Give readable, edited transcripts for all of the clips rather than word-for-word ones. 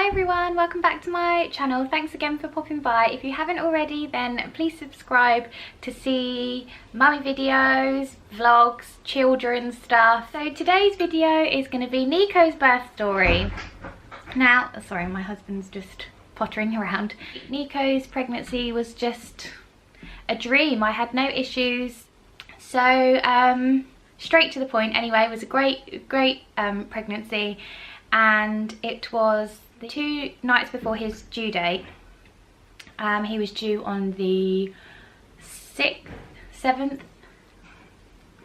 Hi everyone, welcome back to my channel. Thanks again for popping by. If you haven't already, then please subscribe to see mummy videos, vlogs, children's stuff. So today's video is going to be Nico's birth story. Now, sorry, my husband's just pottering around. Nico's pregnancy was just a dream. I had no issues. So straight to the point anyway. It was a great pregnancy, and it was the 2 nights before his due date. He was due on the 6th, 7th,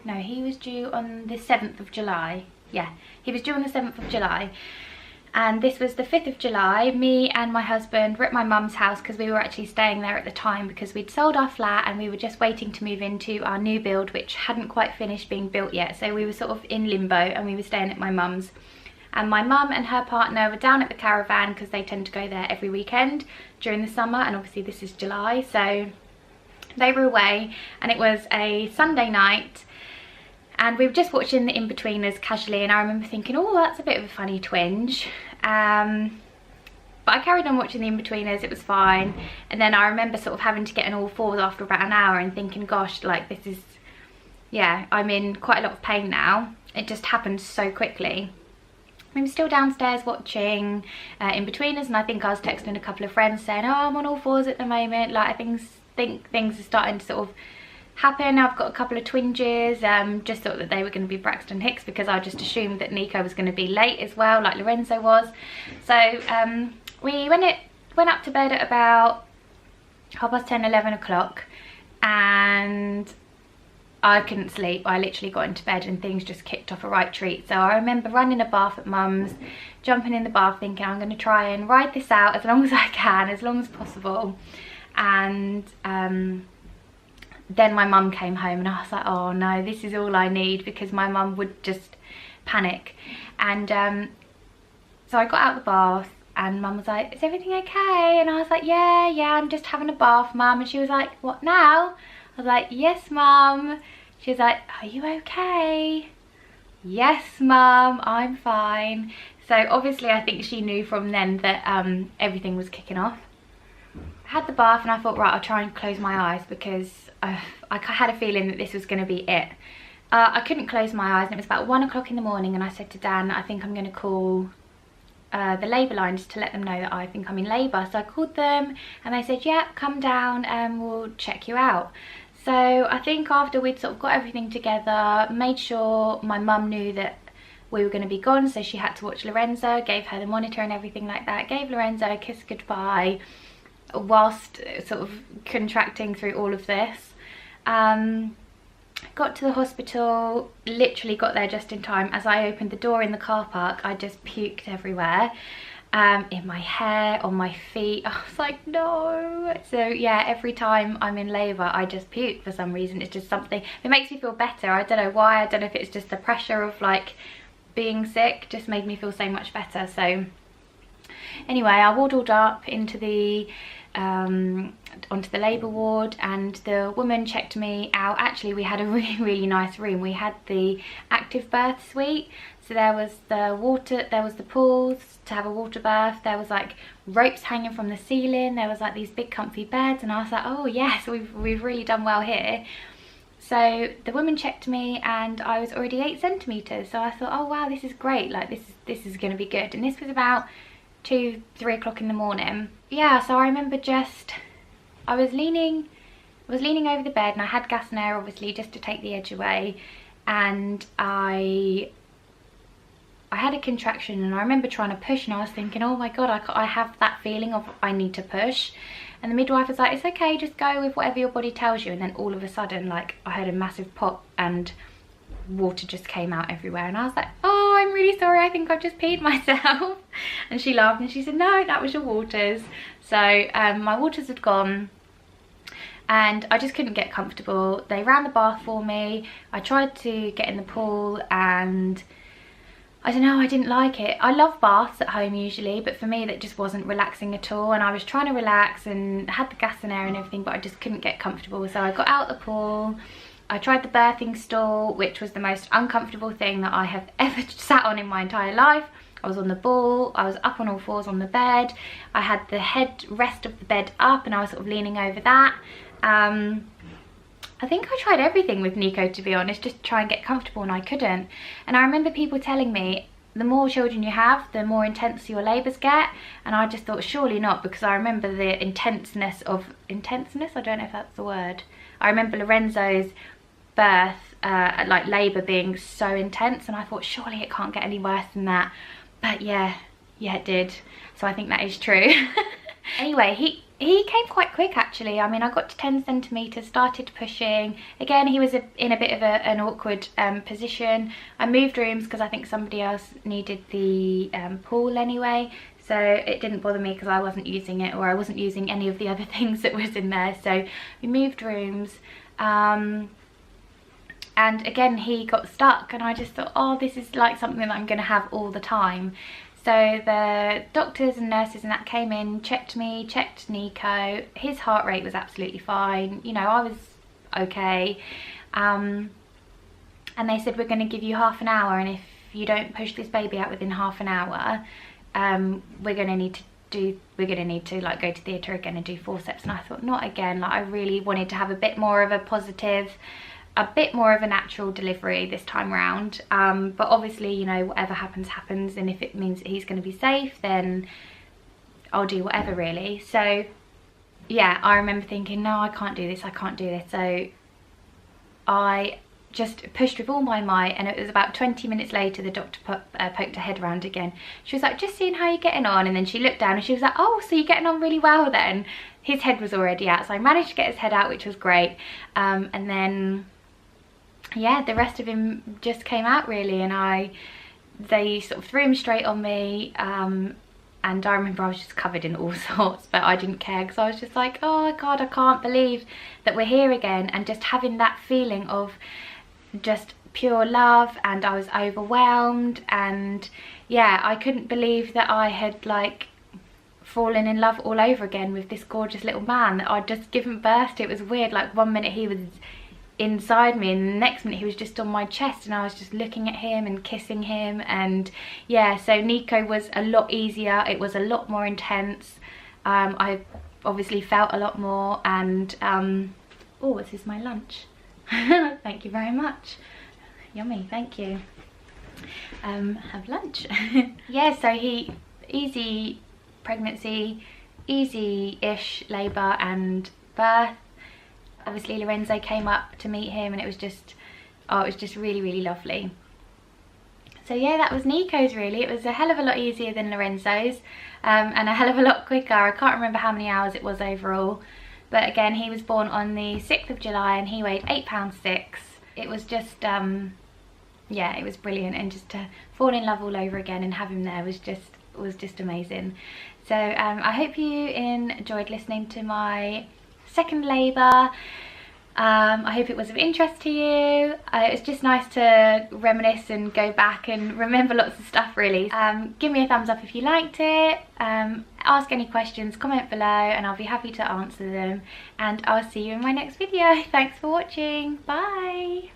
no, he was due on the 7th of July. Yeah, he was due on the 7th of July. And this was the 5th of July. Me and my husband were at my mum's house because we were actually staying there at the time because we'd sold our flat and we were just waiting to move into our new build, which hadn't quite finished being built yet. So we were sort of in limbo and we were staying at my mum's. And my mum and her partner were down at the caravan because they tend to go there every weekend during the summer, and obviously this is July, so they were away. And it was a Sunday night and we were just watching the In-Betweeners casually, and I remember thinking, oh, that's a bit of a funny twinge. But I carried on watching the In-Betweeners, it was fine. And then I remember sort of having to get on all fours after about an hour and thinking, gosh, like this is, yeah, I'm in quite a lot of pain now. It just happened so quickly. We were still downstairs watching In-Betweeners, and I think I was texting a couple of friends saying, oh, I'm on all fours at the moment, like I think things are starting to sort of happen. I've got a couple of twinges. Just thought that they were going to be Braxton Hicks because I just assumed that Nico was going to be late as well, like Lorenzo was. So we went up to bed at about 10:30, 11 o'clock, and I couldn't sleep. I literally got into bed and things just kicked off a right treat. So I remember running a bath at mum's, jumping in the bath thinking I'm going to try and ride this out as long as I can, as long as possible. And then my mum came home and I was like, oh no, this is all I need, because my mum would just panic. And so I got out of the bath and mum was like, is everything okay? And I was like, yeah, I'm just having a bath, mum. And she was like, what now? I was like, yes, mum. She was like, are you okay? Yes, mum, I'm fine. So obviously I think she knew from then that everything was kicking off. I had the bath and I thought, right, I'll try and close my eyes because I had a feeling that this was going to be it. I couldn't close my eyes and it was about 1 o'clock in the morning, and I said to Dan, I think I'm going to call the labour line just to let them know that I think I'm in labour. So I called them and they said, yeah, come down and we'll check you out. So I think after we'd sort of got everything together, made sure my mum knew that we were going to be gone, so she had to watch Lorenzo, gave her the monitor and everything like that, gave Lorenzo a kiss goodbye whilst sort of contracting through all of this. Got to the hospital, literally got there just in time. As I opened the door in the car park, I just puked everywhere. In my hair, on my feet. I was like, no. So yeah, every time I'm in labour I just puke for some reason. It's just something, it makes me feel better. I don't know why. I don't know if it's just the pressure of like being sick just made me feel so much better. So anyway, I waddled up into the onto the labour ward, and the woman checked me out. Actually, we had a really nice room. We had the active birth suite, so there was the water, there was the pools to have a water bath, there was like ropes hanging from the ceiling, there was like these big comfy beds, and I was like, oh yes, we've really done well here. So the woman checked me and I was already 8 centimetres, so I thought, oh wow, this is great, like this is going to be good. And this was about 2-3 o'clock in the morning. Yeah, so I remember I was leaning over the bed and I had gas and air obviously just to take the edge away, and I had a contraction and I remember trying to push, and I was thinking, oh my god, I have that feeling of I need to push. And the midwife was like, it's okay, just go with whatever your body tells you. And then all of a sudden, like, I heard a massive pop and water just came out everywhere, and I was like, oh, I'm really sorry, I think I've just peed myself. And she laughed and she said, no, that was your waters. So my waters had gone and I just couldn't get comfortable. They ran the bath for me. I tried to get in the pool and I don't know, I didn't like it. I love baths at home usually, but for me that just wasn't relaxing at all, and I was trying to relax and had the gas and air and everything, but I just couldn't get comfortable. So I got out the pool, I tried the birthing stool, which was the most uncomfortable thing that I have ever sat on in my entire life. I was on the ball, I was up on all fours on the bed, I had the head rest of the bed up and I was sort of leaning over that. I think I tried everything with Nico, to be honest, just to try and get comfortable, and I couldn't. And I remember people telling me, the more children you have, the more intense your labours get, and I just thought surely not, because I remember the intenseness, I don't know if that's the word. I remember Lorenzo's birth, like labour being so intense, and I thought surely it can't get any worse than that. But yeah it did, so I think that is true. Anyway, he came quite quick actually. I mean, I got to 10 centimetres, started pushing. Again, he was in a bit of an awkward position. I moved rooms because I think somebody else needed the pool anyway. So it didn't bother me because I wasn't using it, or I wasn't using any of the other things that was in there. So we moved rooms. And again, he got stuck, and I just thought, oh, this is like something that I'm going to have all the time. So the doctors and nurses and that came in, checked me, checked Nico. His heart rate was absolutely fine. You know, I was okay. And they said, we're going to give you half an hour, and if you don't push this baby out within half an hour, we're going to need to like go to theatre again and do forceps. And I thought, not again. Like, I really wanted to have a bit more of a positive, a bit more of a natural delivery this time round. But obviously, you know, whatever happens happens, and if it means that he's going to be safe, then I'll do whatever, really. So yeah, I remember thinking, no, I can't do this, I can't do this. So I just pushed with all my might, and it was about 20 minutes later the doctor poked her head around again. She was like, just seeing how you're getting on. And then she looked down and she was like, oh, so you're getting on really well then. His head was already out, so I managed to get his head out, which was great. And then yeah, the rest of him just came out really, and they sort of threw him straight on me. And I remember I was just covered in all sorts, but I didn't care because I was just like, oh God, I can't believe that we're here again. And just having that feeling of just pure love, and I was overwhelmed, and yeah, I couldn't believe that I had like fallen in love all over again with this gorgeous little man that I'd just given birth to. It was weird, like one minute he was inside me and the next minute he was just on my chest, and I was just looking at him and kissing him. And yeah, so Nico was a lot easier, it was a lot more intense. I obviously felt a lot more, and oh, this is my lunch. Thank you very much, yummy, thank you. Have lunch. Yeah, so easy pregnancy, easy-ish labour and birth. Obviously Lorenzo came up to meet him, and it was just, oh, it was just really, really lovely. So yeah, that was Nico's really. It was a hell of a lot easier than Lorenzo's, and a hell of a lot quicker. I can't remember how many hours it was overall, but again, he was born on the 6th of July and he weighed 8 pounds 6. It was just, yeah, it was brilliant, and just to fall in love all over again and have him there was just amazing. So I hope you enjoyed listening to my second labour. I hope it was of interest to you. It's just nice to reminisce and go back and remember lots of stuff really. Give me a thumbs up if you liked it. Ask any questions, comment below, and I'll be happy to answer them. And I'll see you in my next video. Thanks for watching. Bye.